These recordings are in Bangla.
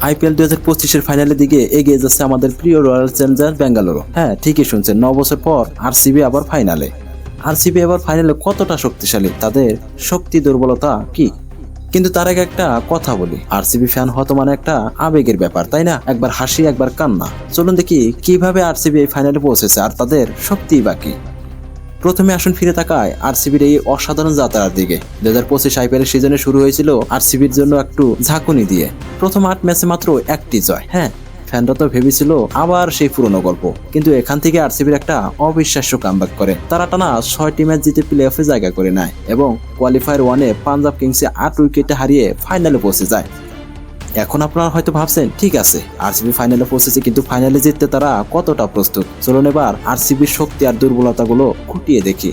আইপিএল 2025-এর ফাইনালের দিকে এগিয়ে যাচ্ছে আমাদের প্রিয় রয়্যাল চ্যালেঞ্জার্স বেঙ্গালুরু। হ্যাঁ, ঠিকই শুনছেন, 9 বছর পর আরসিবি আবার ফাইনালে। আরসিবি এবার ফাইনালে কতটা শক্তিশালী, তাদের শক্তি দুর্বলতা কি? কিন্তু তার আগে একটা কথা বলি, আরসিবি ফ্যান হতো মানে একটা আবেগের ব্যাপার, তাই না? একবার হাসি একবার কান্না। চলুন দেখি কিভাবে আরসিবি এই ফাইনালে পৌঁছেছে আর তাদের শক্তিই বাকি। প্রথমে আসুন ফিরে তাকায় আরসিবির এই অসাধারণ যাত্রার দিকে। 2025 আইপিএল সিজনে শুরু হয়েছিল আরসিবির জন্য একটু ঝাঁকুনি দিয়ে। প্রথম 8 ম্যাচে মাত্র একটি জয়। হ্যাঁ, ফ্যানরা তো ভেবেছিল আবার সেই পুরনো গল্প, কিন্তু এখান থেকে আরসিবির একটা অবিশ্বাস্য কামব্যাক করে। তারা টানা 6টি ম্যাচ জিতে প্লে অফে জায়গা করে নেয় এবং কোয়ালিফায়ার 1-এ পাঞ্জাব কিংসে 8 উইকেটে হারিয়ে ফাইনালে পৌঁছে যায়। এখন আপনারা হয়তো ভাবছেন, ঠিক আছে আরসিবি ফাইনালে পৌঁছেছে, কিন্তু ফাইনালে জিততে তারা কতটা প্রস্তুত? চলুন এবার আরসিবির শক্তি আর দুর্বলতাগুলো খুঁটিয়ে দেখি।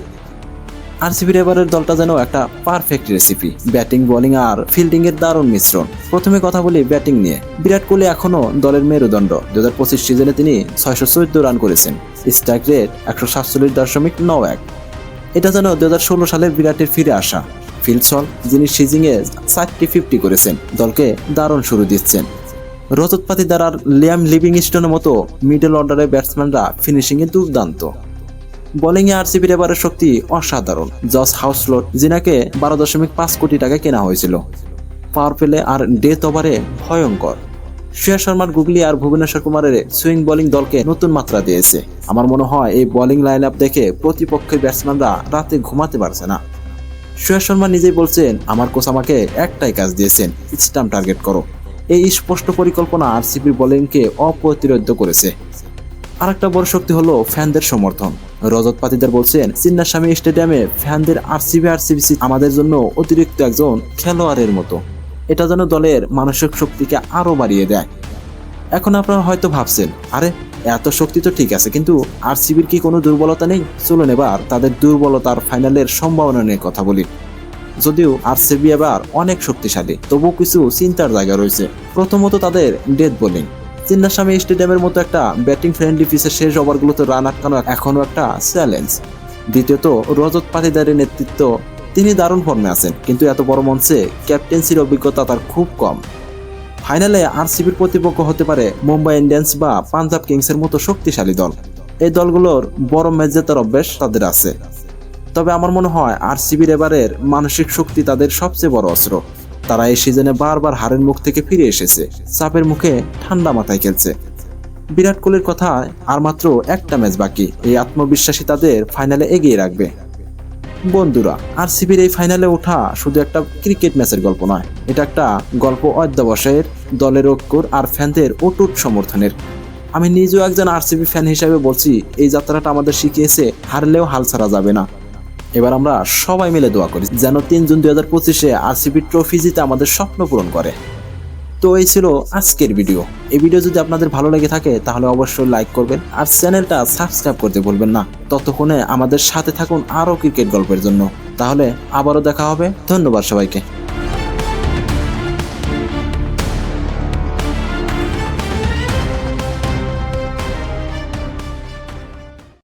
আরসিবির এবারের দলটা যেন একটা পারফেক্ট রেসিপি, ব্যাটিং, বোলিং আর ফিল্ডিং এর দারুণ মিশ্রণ। প্রথমে কথা বলি ব্যাটিং নিয়ে। বিরাট কোহলি এখনো দলের মেরুদণ্ড। 2025 সিজনে তিনি 614 রান করেছেন, স্ট্রাইক রেট 147.91। এটা যেন 2016 সালের বিরাটের ফিরে আসা। ফিলসন, যিনি সিজিংয়ে 4টি 50 করেছেন, দলকে দারুণ শুরু দিচ্ছেন। রজত পাতিদার আর লিয়াম লিভিংস্টোনের মতো মিডল অর্ডারের ব্যাটসম্যানরা ফিনিশিংয়ে দুর্দান্ত। বোলিংয়ে আরসিবির এবারের শক্তি অসাধারণ। জস হাউসলট, যিনাকে 12.5 কোটি টাকা কেনা হয়েছিল, পাওয়ার প্লে আর ডেথ ওভারে ভয়ঙ্কর। শ্রেয়া শর্মার গুগলি আর ভুবনেশ্বর কুমারের সুইং বোলিং দলকে নতুন মাত্রা দিয়েছে। আমার মনে হয় এই বোলিং লাইন আপ দেখে প্রতিপক্ষের ব্যাটসম্যানরা রাতে ঘুমাতে পারছে না। শ্রেয়া শর্মা নিজেই বলছেন, আমার কোচ আমাকে একটাই কাজ দিয়েছেন, স্টাম্প টার্গেট করো। এই স্পষ্ট পরিকল্পনা আরসিবির বোলিংকে অপ্রতিরোধ্য করেছে। আরেকটা বড় শক্তি হলো ফ্যানদের সমর্থন। রজত পাতিদার বলছেন, চিন্নাস্বামী স্টেডিয়ামে ফ্যানদের আরসিবি আমাদের জন্য অতিরিক্ত একজন খেলোয়াড়ের মতো। এটা যেন দলের মানসিক শক্তিকে আরো বাড়িয়ে দেয়। এখন আপনারা হয়তো ভাবছেন, আরে এত শক্তি তো ঠিক আছে, কিন্তু আরসিবির কি কোনো দুর্বলতা নেই? চলুন এবার তাদের দুর্বলতার ফাইনালের সম্ভাবনা নিয়ে কথা বলি। যদিও আরসিবি এবার অনেক শক্তিশালী, তবুও কিছু চিন্তার জায়গা রয়েছে। প্রথমত তাদের ডেথ বোলিং। চিন্নাস্বামী স্টেডিয়ামের মতো একটা ব্যাটিং ফ্রেন্ডলি পিচের শেষ ওভারগুলোতে রান আটকানো এখনো একটা চ্যালেঞ্জ। দ্বিতীয়ত রজত পাতিদারের নেতৃত্ব, তিনি দারুণ ফর্মে আছেন, কিন্তু এত বড় মঞ্চে ক্যাপ্টেন্সির অভিজ্ঞতা তার খুব কম। ফাইনালে আরসিবির প্রতিপক্ষ হতে পারে মুম্বাই ইন্ডিয়ান্স বা পাঞ্জাব কিংসের মতো শক্তিশালী দল। এই দলগুলোর বড় ম্যাচ জেতার অভ্যাস তাদের আছে। তবে আমার মনে হয় আরসিবির এবারের মানসিক শক্তি তাদের সবচেয়ে বড় অস্ত্র। তারা এই সিজনে বারবার হারের মুখ থেকে ফিরে এসেছে, চাপের মুখে ঠান্ডা মাথায় খেলছে। বিরাট কোহলির কথা আর মাত্র একটা ম্যাচ বাকি, এই আত্মবিশ্বাসী তাদের ফাইনালে এগিয়ে রাখবে। বন্ধুরা, আরসিবির এই ফাইনালে ওঠা শুধু একটা ক্রিকেট ম্যাচের গল্প নয়, এটা একটা গল্প অধ্যবসায়ের, দলের ঐক্যর আর ফ্যানদের অটুট সমর্থনের। আমি নিজেও একজন আরসিবি ফ্যান হিসাবে বলছি, এই যাত্রাটা আমাদের শিখিয়েছে হারলেও হাল ছাড়া যাবে না। এবার আমরা সবাই মিলে দোয়া করি যেন 3 জুন 2025-এ আরসিবি ট্রফি জিতে আমাদের স্বপ্ন পূরণ করে। তো এই ছিল আজকের ভিডিও। এই ভিডিও যদি আপনাদের ভালো লেগে থাকে তাহলে অবশ্যই লাইক করবেন আর চ্যানেলটা সাবস্ক্রাইব করতে ভুলবেন না। ততক্ষণে আমাদের সাথে থাকুন আরও ক্রিকেট গল্পের জন্য। তাহলে আবারও দেখা হবে। ধন্যবাদ সবাইকে।